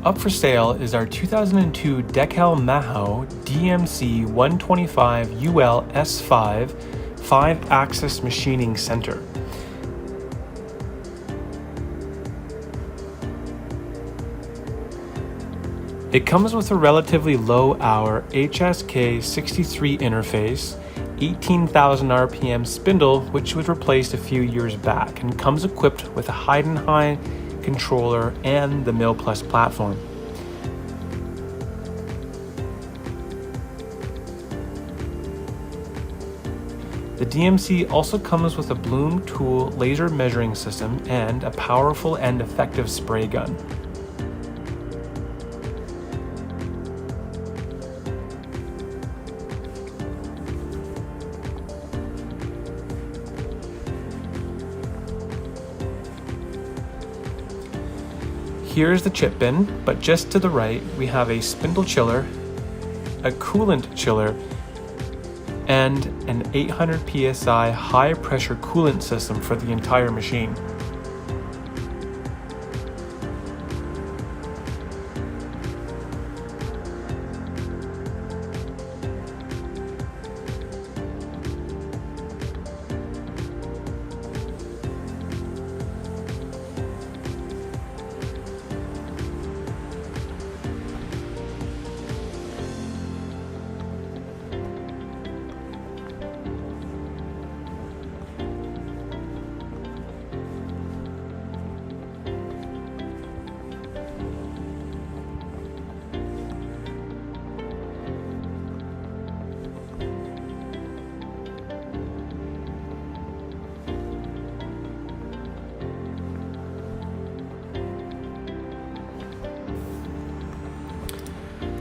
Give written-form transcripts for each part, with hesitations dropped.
Up for sale is our 2002 Deckel Maho DMC 125 UL S5 5-axis machining center. It comes with a relatively low-hour HSK 63 interface, 18,000 RPM spindle, which was replaced a few years back, and comes equipped with a high controller and the Mill Plus platform. The DMC also comes with a Bloom tool laser measuring system and a powerful and effective spray gun. Here's the chip bin, but just to the right we have a spindle chiller, a coolant chiller, and an 800 psi high pressure coolant system for the entire machine.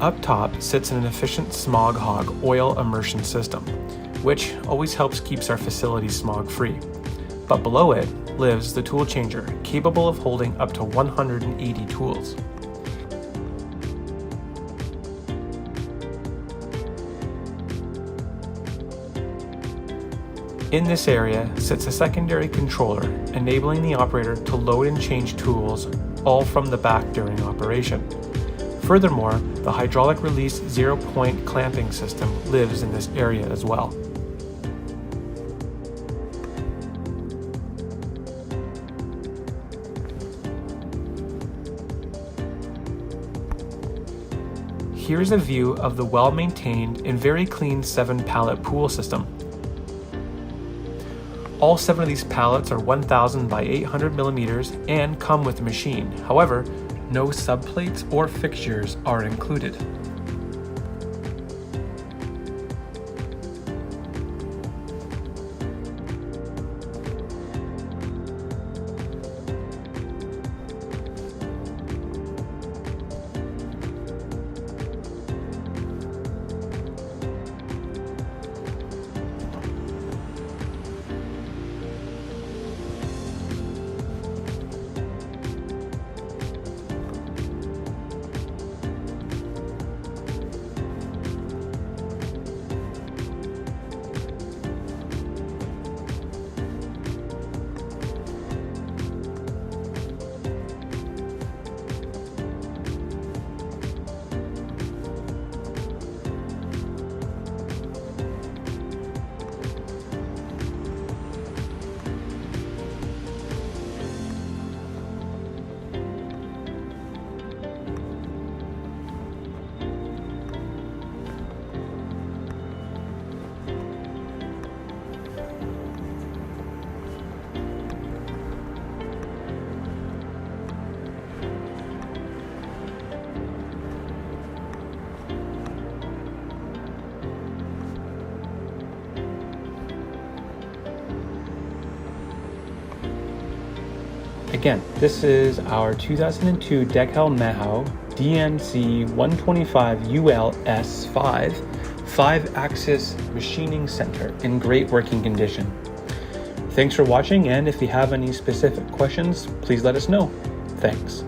Up top sits an efficient smog hog oil immersion system, which always helps keeps our facility smog free. But below it lives the tool changer, capable of holding up to 180 tools. In this area sits a secondary controller, enabling the operator to load and change tools all from the back during operation. Furthermore, the hydraulic release zero-point clamping system lives in this area as well. Here's a view of the well-maintained and very clean 7-pallet pool system. All 7 of these pallets are 1,000 by 800 millimeters and come with the machine. However, no subplates or fixtures are included. Again, this is our 2002 Deckel Maho DMC 125 UL S5 5-axis machining center in great working condition. Thanks for watching, and if you have any specific questions, please let us know. Thanks.